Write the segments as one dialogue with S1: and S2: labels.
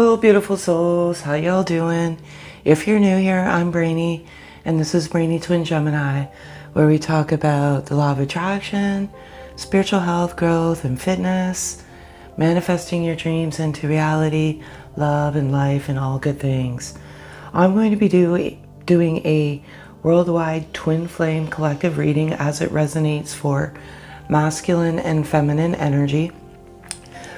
S1: Hello, beautiful souls. How y'all doing? If you're new here, I'm Brainy, and this is Brainy Twin Gemini, where we talk about the law of attraction, spiritual health, growth, and fitness, manifesting your dreams into reality, love and life, and all good things. I'm going to be doing a worldwide twin flame collective reading as it resonates for masculine and feminine energy.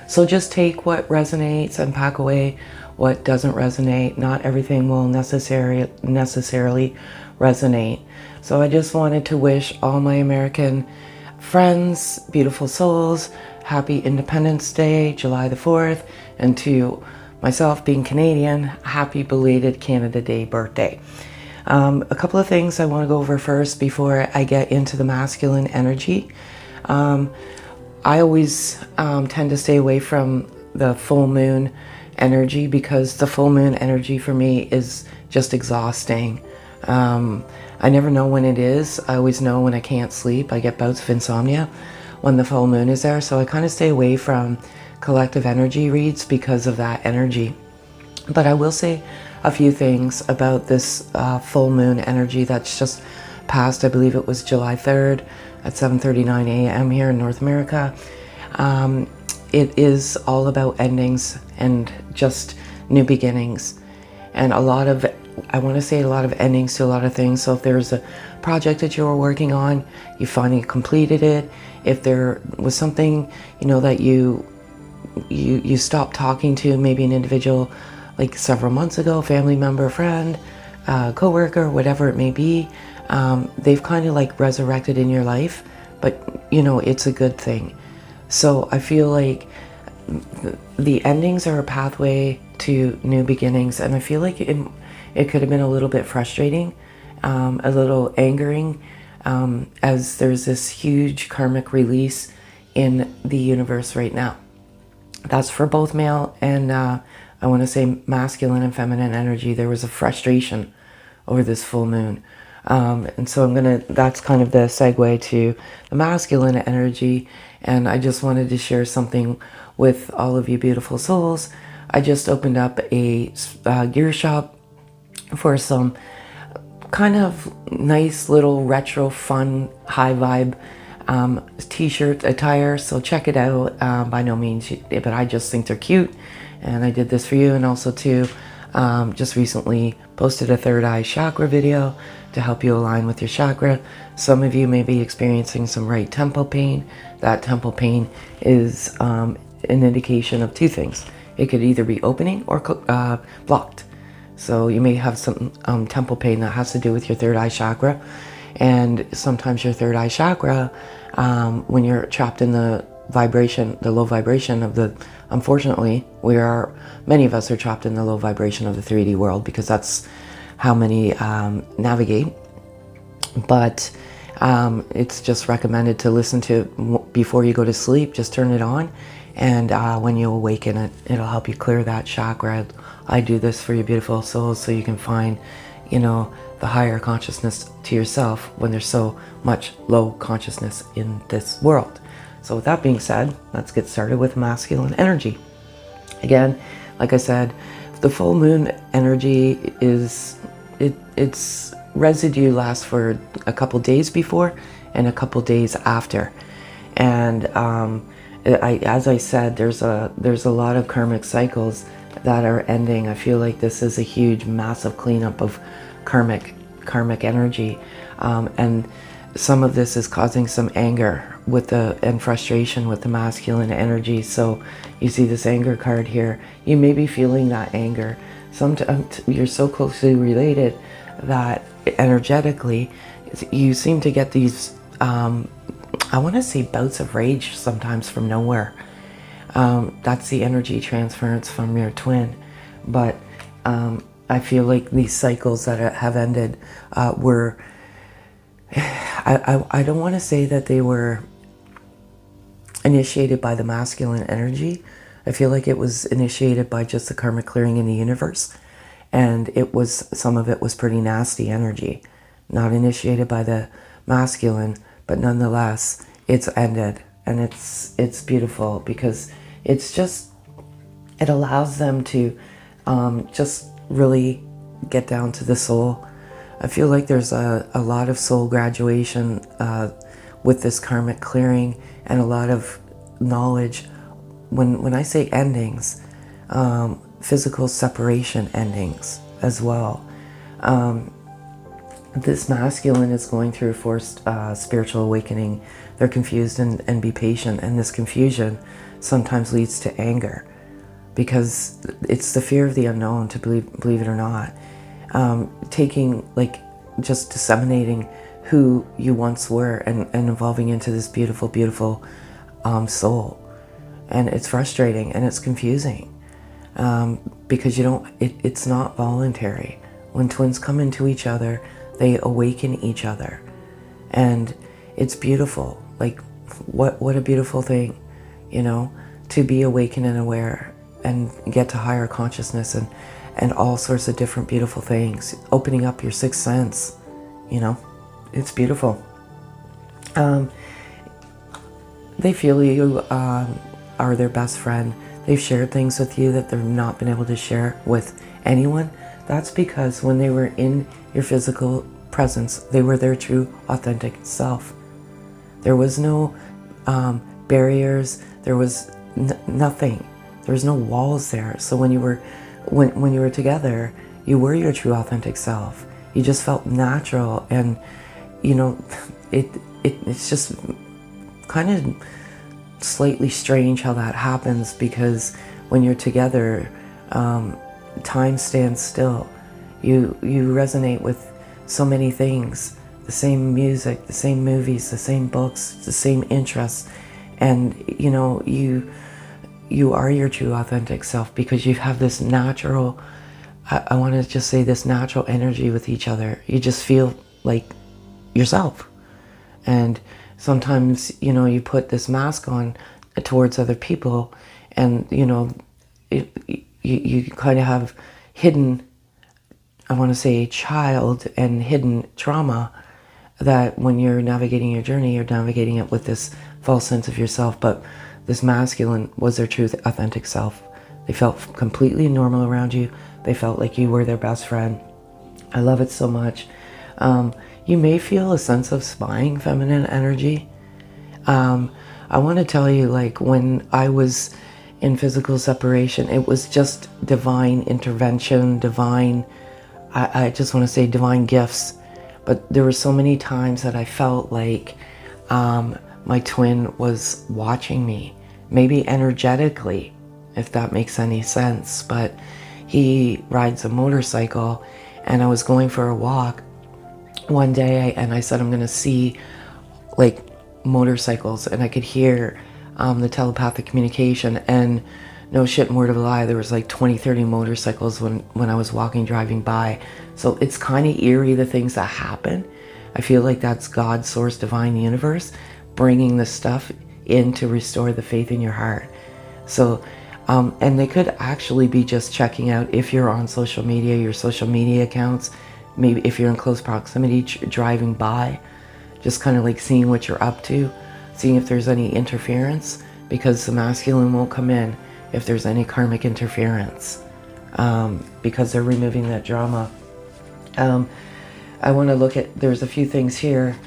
S1: So just take what resonates and pack away what doesn't resonate. Not everything will necessarily resonate. So I just wanted to wish all my American friends, beautiful souls, happy Independence Day, July the 4th, and to myself being Canadian, happy belated Canada Day birthday. A couple of things I want to go over first before I get into the masculine energy. I always tend to stay away from the full moon energy because the full moon energy for me is just exhausting. I never know when it is. I always know when I can't sleep. I get bouts of insomnia when the full moon is there. So I kind of stay away from collective energy reads because of that energy. But I will say a few things about this full moon energy that's just passed. I believe it was July 3rd at 7:39 a.m. here in North America. It is all about endings and just new beginnings, and I want to say a lot of endings to a lot of things. So if there's a project that you were working on, you finally completed it. If there was something, that you stopped talking to, maybe an individual like several months ago, family member, friend, co-worker, whatever it may be, they've kind of like resurrected in your life, but it's a good thing. So I feel like the endings are a pathway to new beginnings, and I feel like it could have been a little bit frustrating, a little angering, as there's this huge karmic release in the universe right now. That's for both male and I want to say masculine and feminine energy. There was a frustration over this full moon. And so that's kind of the segue to the masculine energy. And I just wanted to share something with all of you beautiful souls. I just opened up a gear shop for some kind of nice little retro fun high vibe t-shirt attire. So check it out. By no means, but I just think they're cute. And I did this for you. And also too, just recently posted a third eye chakra video to help you align with your chakra. Some of you may be experiencing some right temple pain. That temple pain is an indication of two things. It could either be opening or blocked. So you may have some temple pain that has to do with your third eye chakra. And sometimes your third eye chakra, when you're trapped in the vibration, the low vibration of unfortunately, many of us are trapped in the low vibration of the 3D world because that's how many navigate. But it's just recommended to listen to before you go to sleep. Just turn it on, and when you awaken it'll help you clear that chakra. I do this for you beautiful souls so you can find, the higher consciousness to yourself when there's so much low consciousness in this world. So with that being said, let's get started with masculine energy. Again, like I said, the full moon energy its residue lasts for a couple days before and a couple days after. And as I said, there's a lot of karmic cycles that are ending. I feel like this is a huge, massive cleanup of karmic energy, and some of this is causing some anger and frustration with the masculine energy. So you see this anger card here. You may be feeling that anger. Sometimes you're so closely related that energetically you seem to get these I want to say bouts of rage sometimes from nowhere. That's the energy transference from your twin. But I feel like these cycles that have ended were I don't want to say that they were initiated by the masculine energy. I feel like it was initiated by just the karmic clearing in the universe, and some of it was pretty nasty energy, not initiated by the masculine, but nonetheless it's ended. And it's beautiful because it allows them to Just really get down to the soul. I feel like there's a lot of soul graduation with this karmic clearing, and a lot of knowledge. When I say endings, physical separation endings as well. This masculine is going through a forced spiritual awakening. They're confused, and be patient. And this confusion sometimes leads to anger, because it's the fear of the unknown, to believe it or not. Taking, like, just disseminating who you once were, and evolving into this beautiful, beautiful soul. And it's frustrating, and it's confusing, because it's not voluntary. When twins come into each other, they awaken each other, and it's beautiful. Like, what a beautiful thing, you know, to be awakened and aware, and get to higher consciousness, and all sorts of different beautiful things, opening up your sixth sense, you know. It's beautiful. They feel you are their best friend. They've shared things with you that they've not been able to share with anyone. That's because when they were in your physical presence, they were their true, authentic self. There was no barriers. There was nothing. There was no walls there. So when you were together, you were your true, authentic self. You just felt natural, and you know, it's just kind of slightly strange how that happens, because when you're together, time stands still. You resonate with so many things, the same music, the same movies, the same books, the same interests, and you know, you are your true, authentic self, because you have this natural, I want to just say, this natural energy with each other. You just feel like yourself. And sometimes, you know, you put this mask on towards other people, and you know, you kind of have hidden, I want to say, child and hidden trauma, that when you're navigating your journey, you're navigating it with this false sense of yourself. But this masculine was their true, authentic self. They felt completely normal around you. They felt like you were their best friend. I love it so much. You may feel a sense of spying feminine energy. I want to tell you, like, when I was in physical separation, it was just divine intervention, divine, I just want to say divine gifts. But there were so many times that I felt like my twin was watching me, maybe energetically, if that makes any sense. But he rides a motorcycle, and I was going for a walk one day, and I said, I'm going to see, like, motorcycles, and I could hear the telepathic communication, and no shit and word of a lie, there was like 20-30 motorcycles when I was driving by. So it's kind of eerie, the things that happen. I feel like that's God's source, divine universe, bringing this stuff in to restore the faith in your heart. So and they could actually be just checking out, if you're on social media, your social media accounts, maybe if you're in close proximity, driving by, just kind of like seeing what you're up to, seeing if there's any interference, because the masculine won't come in if there's any karmic interference, because they're removing that drama. I want to look at, there's a few things here: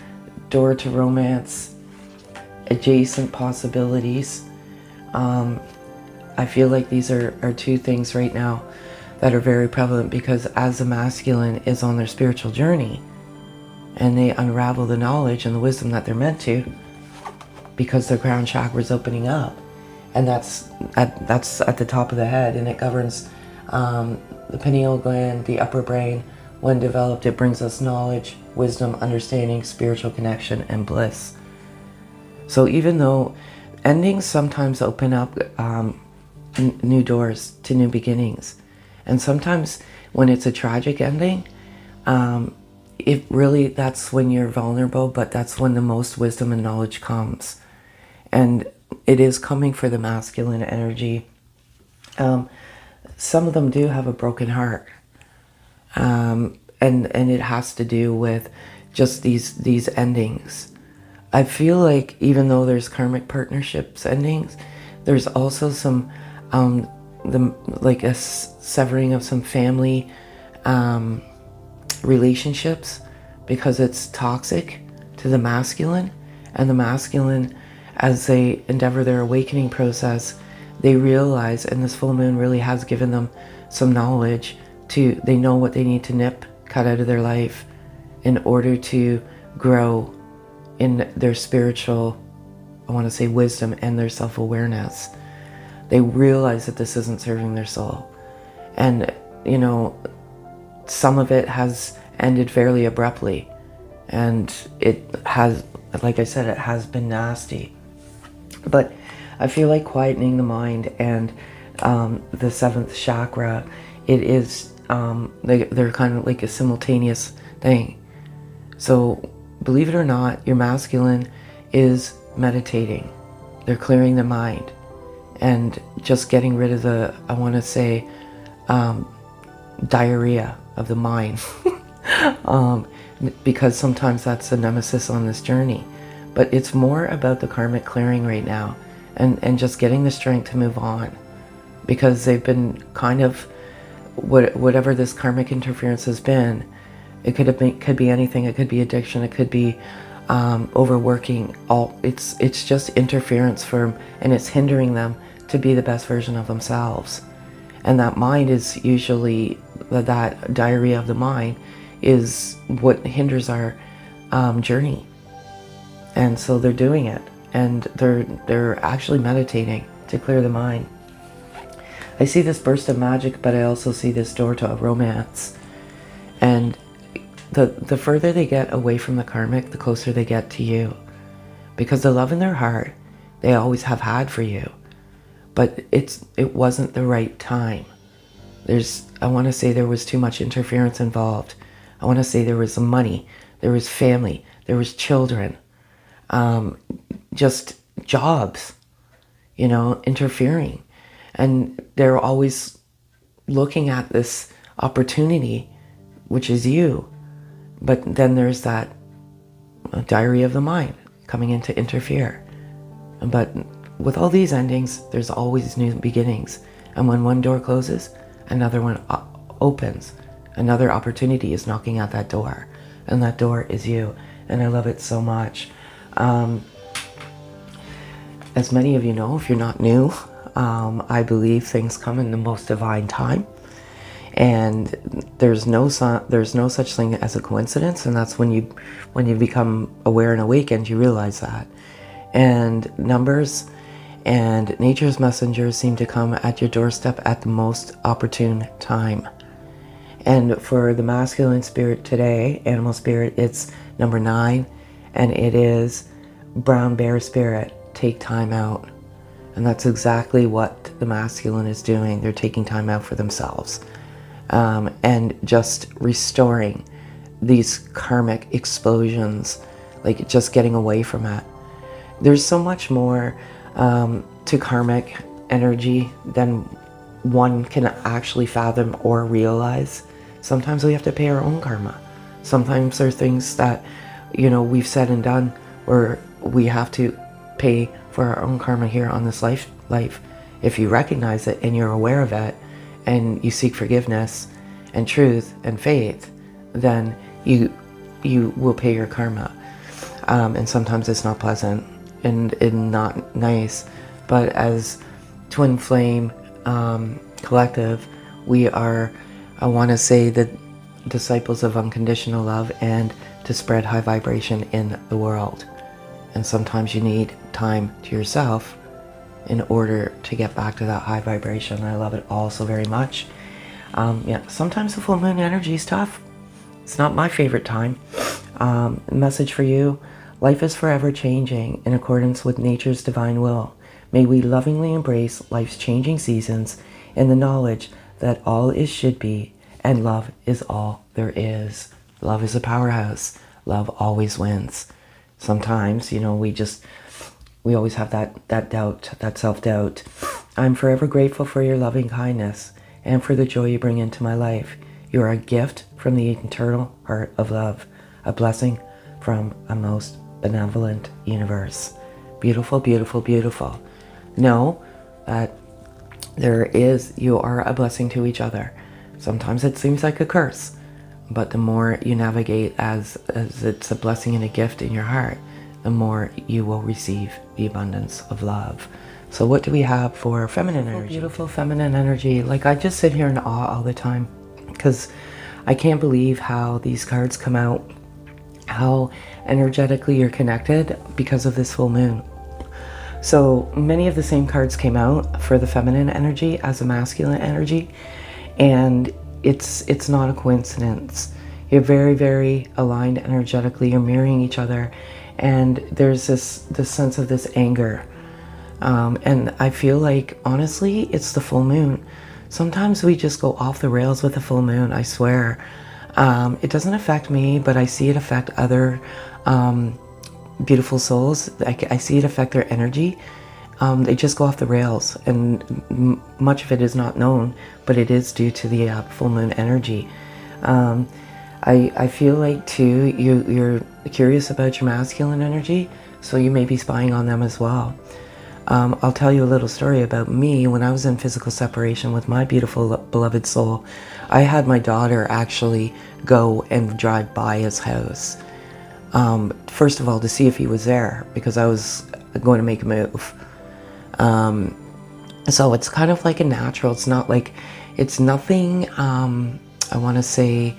S1: door to romance, adjacent possibilities. I feel like these are two things right now that are very prevalent, because as the masculine is on their spiritual journey, and they unravel the knowledge and the wisdom that they're meant to, because their crown chakra is opening up, and that's at the top of the head, and it governs the pineal gland, the upper brain. When developed, it brings us knowledge, wisdom, understanding, spiritual connection, and bliss. So even though endings sometimes open up new doors to new beginnings, and sometimes when it's a tragic ending, it really, that's when you're vulnerable, but that's when the most wisdom and knowledge comes. And it is coming for the masculine energy. Some of them do have a broken heart. And it has to do with just these endings. I feel like even though there's karmic partnerships endings, there's also some like a severing of some family relationships, because it's toxic to the masculine. And the masculine, as they endeavor their awakening process, they realize, and this full moon really has given them some knowledge to, they know what they need to cut out of their life in order to grow in their spiritual, I want to say, wisdom and their self-awareness. They realize that this isn't serving their soul. And, you know, some of it has ended fairly abruptly. And it has, like I said, it has been nasty. But I feel like quietening the mind and the seventh chakra, it is, they're kind of like a simultaneous thing. So believe it or not, your masculine is meditating. They're clearing the mind and just getting rid of the, I want to say, diarrhea of the mind. Because sometimes that's the nemesis on this journey. But it's more about the karmic clearing right now, and just getting the strength to move on, because they've been kind of, whatever this karmic interference has been, it could be anything. It could be addiction. It could be overworking. It's just interference and it's hindering them to be the best version of themselves. And that mind is usually, that diarrhea of the mind is what hinders our journey. And so they're doing it, and they're actually meditating to clear the mind. I see this burst of magic, but I also see this door to romance. And the further they get away from the karmic, the closer they get to you, because the love in their heart they always have had for you, but it wasn't the right time. I want to say there was too much interference involved. I want to say there was some money, there was family, there was children, just jobs, you know, interfering. And they're always looking at this opportunity, which is you. But then there's that diarrhea of the mind coming in to interfere. But with all these endings, there's always new beginnings. And when one door closes, another one opens. Another opportunity is knocking at that door. And that door is you. And I love it so much. As many of you know, if you're not new, I believe things come in the most divine time. And there's no such thing as a coincidence. And that's when you become aware and awakened, you realize that. And numbers and nature's messengers seem to come at your doorstep at the most opportune time. And for the masculine spirit today, animal spirit, it's number 9, and it is brown bear spirit. Take time out. And that's exactly what the masculine is doing. They're taking time out for themselves, and just restoring these karmic explosions, like just getting away from it. There's so much more to karmic energy than one can actually fathom or realize. Sometimes we have to pay our own karma. Sometimes there are things that, you know, we've said and done where we have to pay for our own karma here on this life. If you recognize it and you're aware of it, and you seek forgiveness and truth and faith, then you will pay your karma. And sometimes it's not pleasant and not nice, but as Twin Flame Collective, we are, I want to say, the disciples of unconditional love, and to spread high vibration in the world. And sometimes you need time to yourself in order to get back to that high vibration. I love it all so very much. Yeah, sometimes the full moon energy is tough. It's not my favorite time. Message for you: life is forever changing in accordance with nature's divine will. May we lovingly embrace life's changing seasons in the knowledge that all is should be, and love is all there is. Love is a powerhouse. Love always wins. Sometimes, you know, we always have that doubt, that self-doubt. I'm forever grateful for your loving kindness and for the joy you bring into my life. You are a gift from the eternal heart of love, a blessing from a most benevolent universe. Beautiful, beautiful, beautiful. Know that you are a blessing to each other. Sometimes it seems like a curse, but the more you navigate as it's a blessing and a gift in your heart, the more you will receive the abundance of love. So what do we have for feminine energy? Beautiful feminine energy. Like, I just sit here in awe all the time, because I can't believe how these cards come out, how energetically you're connected because of this full moon. So many of the same cards came out for the feminine energy as the masculine energy, and it's not a coincidence. You're very, very aligned energetically. You're mirroring each other, and there's this sense of this anger. And I feel like, honestly, it's the full moon. Sometimes we just go off the rails with the full moon, I swear. It doesn't affect me, but I see it affect other beautiful souls. I see it affect their energy. They just go off the rails, and much of it is not known, but it is due to the full moon energy. I feel like, too, you're curious about your masculine energy, so you may be spying on them as well. I'll tell you a little story about me. When I was in physical separation with my beautiful beloved soul, I had my daughter actually go and drive by his house. First of all, to see if he was there, because I was going to make a move. So it's kind of like a natural. It's not like, it's nothing, I want to say,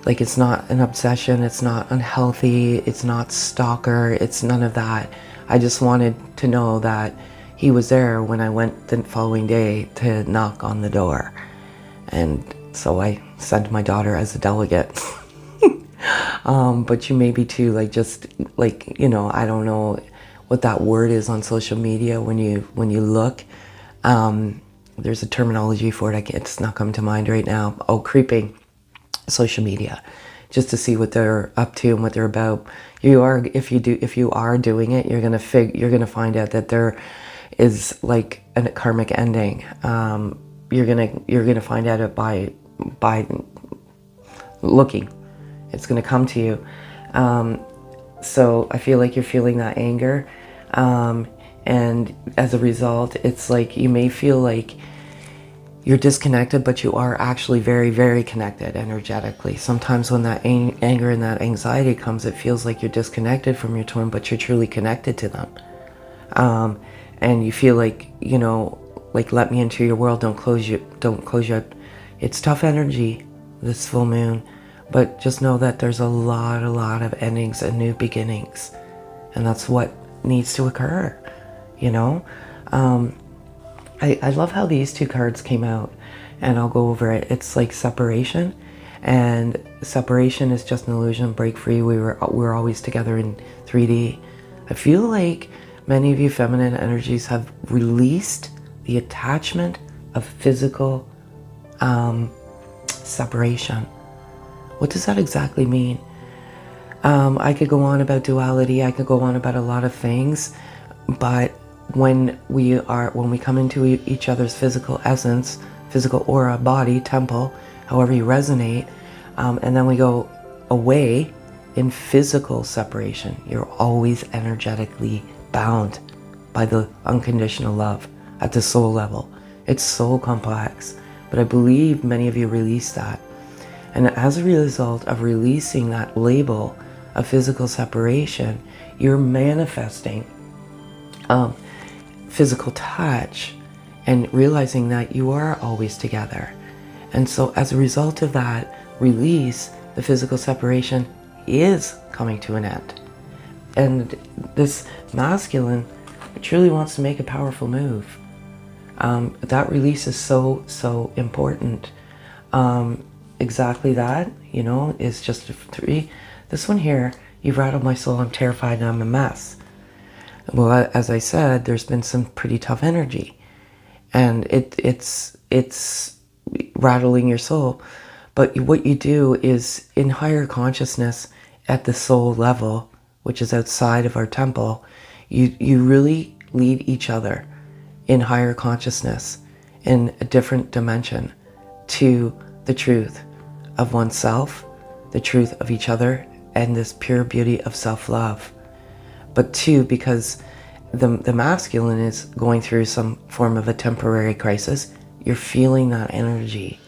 S1: like, it's not an obsession, it's not unhealthy, it's not stalker, it's none of that. I just wanted to know that he was there when I went the following day to knock on the door. And so I sent my daughter as a delegate. But you may be too, like, just like, you know, I don't know what that word is on social media when you look. There's a terminology for it, it's not coming to mind right now. Oh, creeping social media, just to see what they're up to and what they're about. If you are doing it, you're gonna find out that there is like a karmic ending. You're gonna find out it by looking. It's gonna come to you. So I feel like you're feeling that anger, and as a result, it's like you may feel like you're disconnected, but you are actually very, very connected energetically. Sometimes when that anger and that anxiety comes, it feels like you're disconnected from your twin, but you're truly connected to them. And you feel like, you know, like, let me into your world, don't close you. It's tough energy, this full moon, but just know that there's a lot of endings and new beginnings, and that's what needs to occur, you know. I love how these two cards came out, and I'll go over it. It's like separation, and separation is just an illusion. Break free. We're always together in 3D. I feel like many of you feminine energies have released the attachment of physical separation. What does that exactly mean? I could go on about duality. I could go on about a lot of things, but when we come into each other's physical essence, physical aura, body, temple, however you resonate, and then we go away in physical separation, you're always energetically bound by the unconditional love at the soul level. It's so complex, but I believe many of you release that. And as a result of releasing that label of physical separation, you're manifesting physical touch and realizing that you are always together. And so as a result of that release, the physical separation is coming to an end. And this masculine truly wants to make a powerful move. That release is so important. Exactly that, you know, is just a 3. This one here, you've rattled my soul, I'm terrified, and I'm a mess. Well, as I said, there's been some pretty tough energy, and it's rattling your soul. But what you do is, in higher consciousness at the soul level, which is outside of our temple, you really lead each other in higher consciousness, in a different dimension, to the truth of oneself, the truth of each other, and this pure beauty of self-love. But 2, because the masculine is going through some form of a temporary crisis. You're feeling that energy.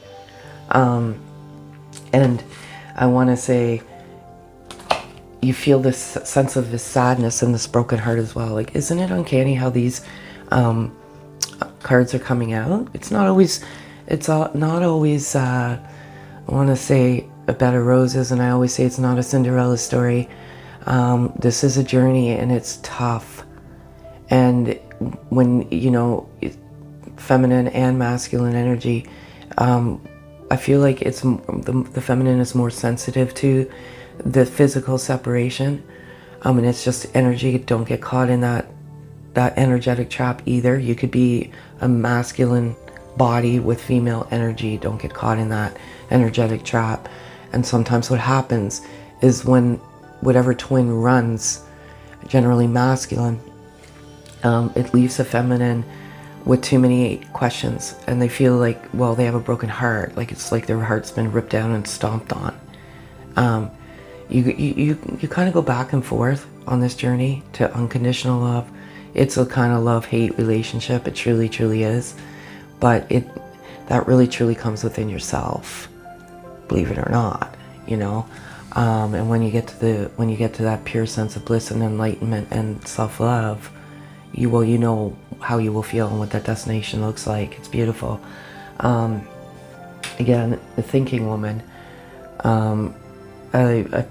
S1: And I want to say, you feel this sense of this sadness and this broken heart as well. Like, isn't it uncanny how these cards are coming out? It's not always, I want to say a bed of roses, and I always say it's not a Cinderella story. This is a journey, and it's tough. And when, you know, feminine and masculine energy, I feel like it's the feminine is more sensitive to the physical separation, and it's just energy. Don't get caught in that energetic trap either. You could be a masculine body with female energy. Don't get caught in that energetic trap. And sometimes what happens is when whatever twin runs, generally masculine, it leaves the feminine with too many questions, and they feel like, well, they have a broken heart, like it's like their heart's been ripped down and stomped on. You kind of go back and forth on this journey to unconditional love. It's a kind of love-hate relationship. It truly, truly is. But that really truly comes within yourself, believe it or not, you know. And when you get to that pure sense of bliss and enlightenment and self-love, you know how you will feel and what that destination looks like. It's beautiful. Again, the thinking woman. I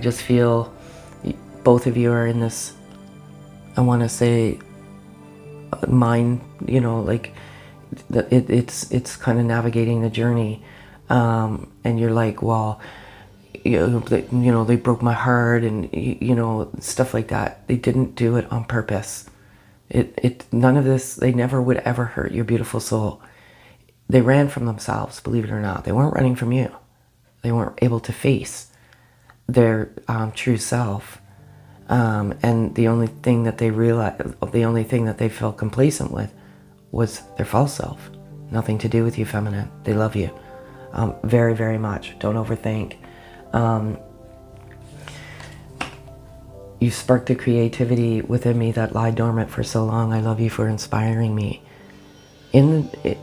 S1: just feel both of you are in this, I want to say, mind, you know, like it's kind of navigating the journey, and you're like, well, they broke my heart, and you know, stuff like that. They didn't do it on purpose. None of this, they never would ever hurt your beautiful soul. They ran from themselves, believe it or not. They weren't running from you. They weren't able to face their true self. And the only thing that they realized, the only thing that they felt complacent with was their false self. Nothing to do with you, feminine. They love you very, very much. Don't overthink. You sparked the creativity within me that lied dormant for so long. I love you for inspiring me.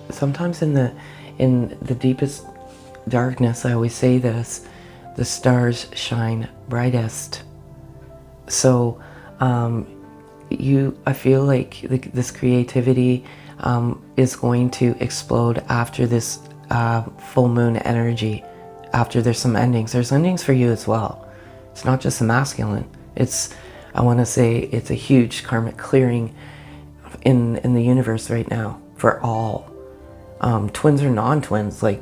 S1: Sometimes in the deepest darkness, I always say this, the stars shine brightest. So I feel like this creativity is going to explode after this full moon energy. After there's some endings. There's endings for you as well. It's not just the masculine. I want to say it's a huge karmic clearing in the universe right now for all. Twins or non-twins, like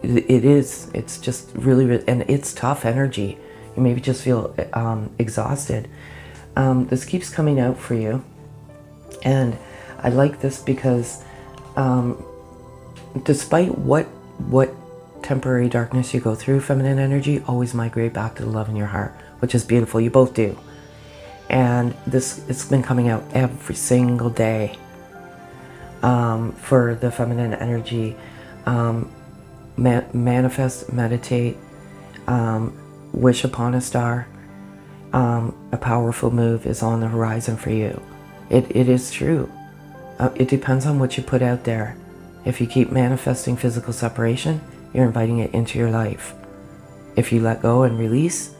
S1: it's just really, and it's tough energy. You maybe just feel exhausted. This keeps coming out for you, and I like this because despite what temporary darkness you go through, feminine energy always migrate back to the love in your heart, which is beautiful. You both do. And it's been coming out every single day for the feminine energy. Manifest, meditate, wish upon a star. A powerful move is on the horizon for you. It is true. It depends on what you put out there. If you keep manifesting physical separation, you're inviting it into your life. If you let go and release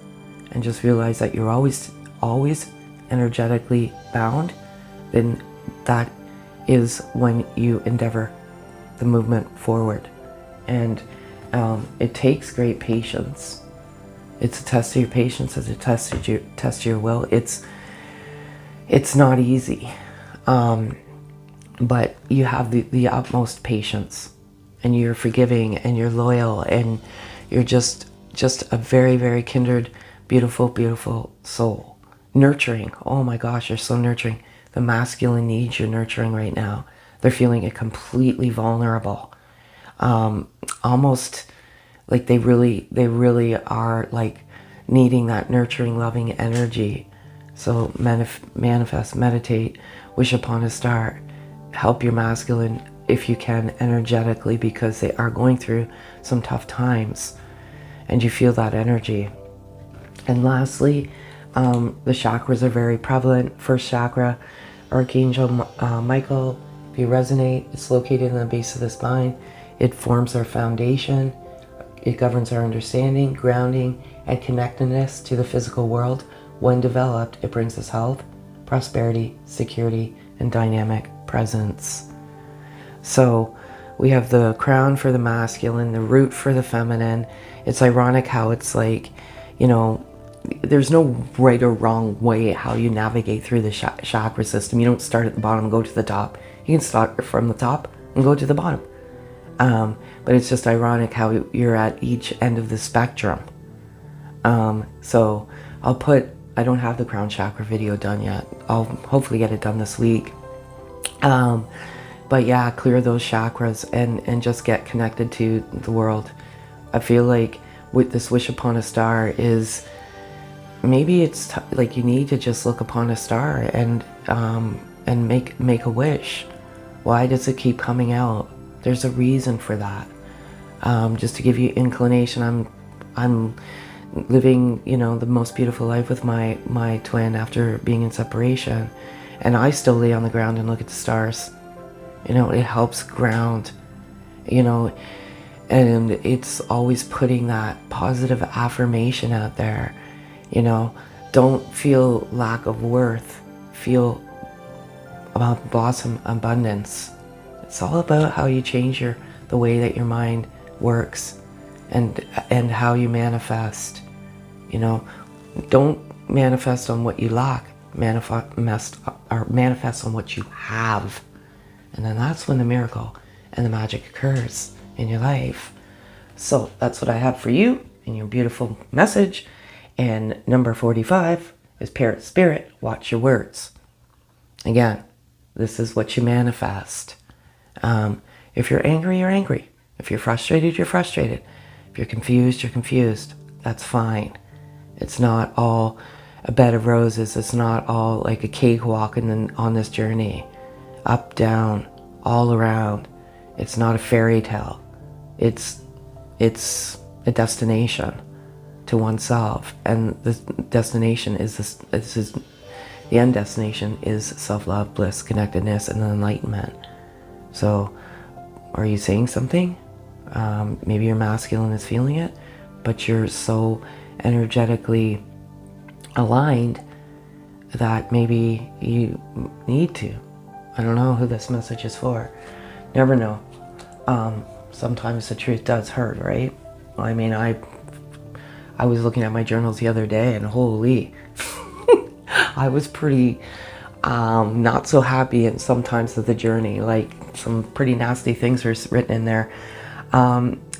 S1: and just realize that you're always energetically bound, then that is when you endeavor the movement forward. And it takes great patience. It's a test of your patience. It's a test of your will. It's not easy, but you have the utmost patience, and you're forgiving, and you're loyal, and you're just a very, very kindred, beautiful, beautiful soul. Nurturing. Oh my gosh, you're so nurturing. The masculine needs your nurturing right now. They're feeling it completely vulnerable. Almost like they really are like needing that nurturing, loving energy. So manifest, meditate, wish upon a star. Help your masculine if you can energetically, because they are going through some tough times, and you feel that energy. And lastly, the chakras are very prevalent. First chakra, Archangel Michael, if you resonate, it's located in the base of the spine. It forms our foundation. It governs our understanding, grounding, and connectedness to the physical world. When developed, it brings us health, prosperity, security, and dynamic presence. So we have the crown for the masculine, the root for the feminine. It's ironic how it's like, you know, there's no right or wrong way how you navigate through the chakra system. You don't start at the bottom and go to the top. You can start from the top and go to the bottom. But it's just ironic how you're at each end of the spectrum. So I don't have the crown chakra video done yet. I'll hopefully get it done this week. But yeah, clear those chakras and just get connected to the world. I feel like with this wish upon a star is, maybe it's like you need to just look upon a star and make a wish. Why does it keep coming out? There's a reason for that. Just to give you inclination, I'm living, you know, the most beautiful life with my twin after being in separation, and I still lay on the ground and look at the stars. You know, it helps ground, you know, and it's always putting that positive affirmation out there. You know, don't feel lack of worth, feel about blossom abundance. It's all about how you change the way that your mind works and how you manifest. You know, don't manifest on what you lack, manifest on what you have. And then that's when the miracle and the magic occurs in your life. So that's what I have for you in your beautiful message. And number 45 is Parrot Spirit, watch your words. Again, this is what you manifest. If you're angry, you're angry. If you're frustrated, you're frustrated. If you're confused, you're confused. That's fine. It's not all a bed of roses. It's not all like a cakewalk on this journey. Up, down, all around. It's not a fairy tale. It's a destination to oneself, and the destination is the end destination is self-love, bliss, connectedness, and enlightenment. So, are you saying something? Maybe your masculine is feeling it, but you're so energetically aligned that maybe you need to. I don't know who this message is for. Never know. Sometimes the truth does hurt, right? I mean, I was looking at my journals the other day, and holy, I was pretty not so happy in some times of the journey. Like, some pretty nasty things were written in there.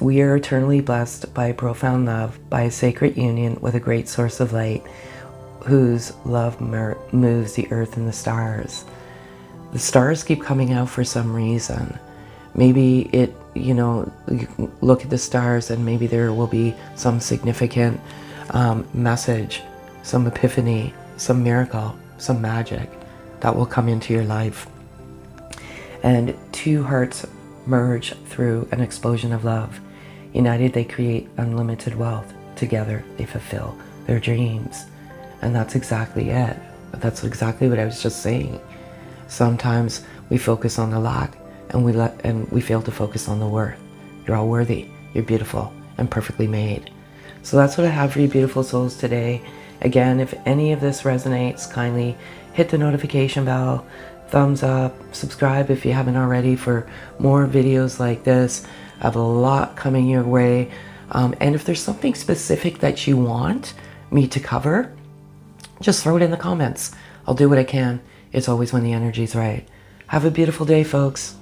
S1: We are eternally blessed by profound love, by a sacred union with a great source of light, whose love moves the earth and the stars. The stars keep coming out for some reason. Maybe it, you know, you look at the stars and maybe there will be some significant message, some epiphany, some miracle, some magic that will come into your life. And two hearts merge through an explosion of love. United, they create unlimited wealth. Together, they fulfill their dreams. And that's exactly it. That's exactly what I was just saying. Sometimes we focus on the lack, and we fail to focus on the worth. You're all worthy. You're beautiful and perfectly made. So that's what I have for you, beautiful souls, today. Again, if any of this resonates, kindly hit the notification bell, thumbs up, subscribe if you haven't already for more videos like this. I have a lot coming your way. And if there's something specific that you want me to cover, just throw it in the comments. I'll do what I can. It's always when the energy's right. Have a beautiful day, folks.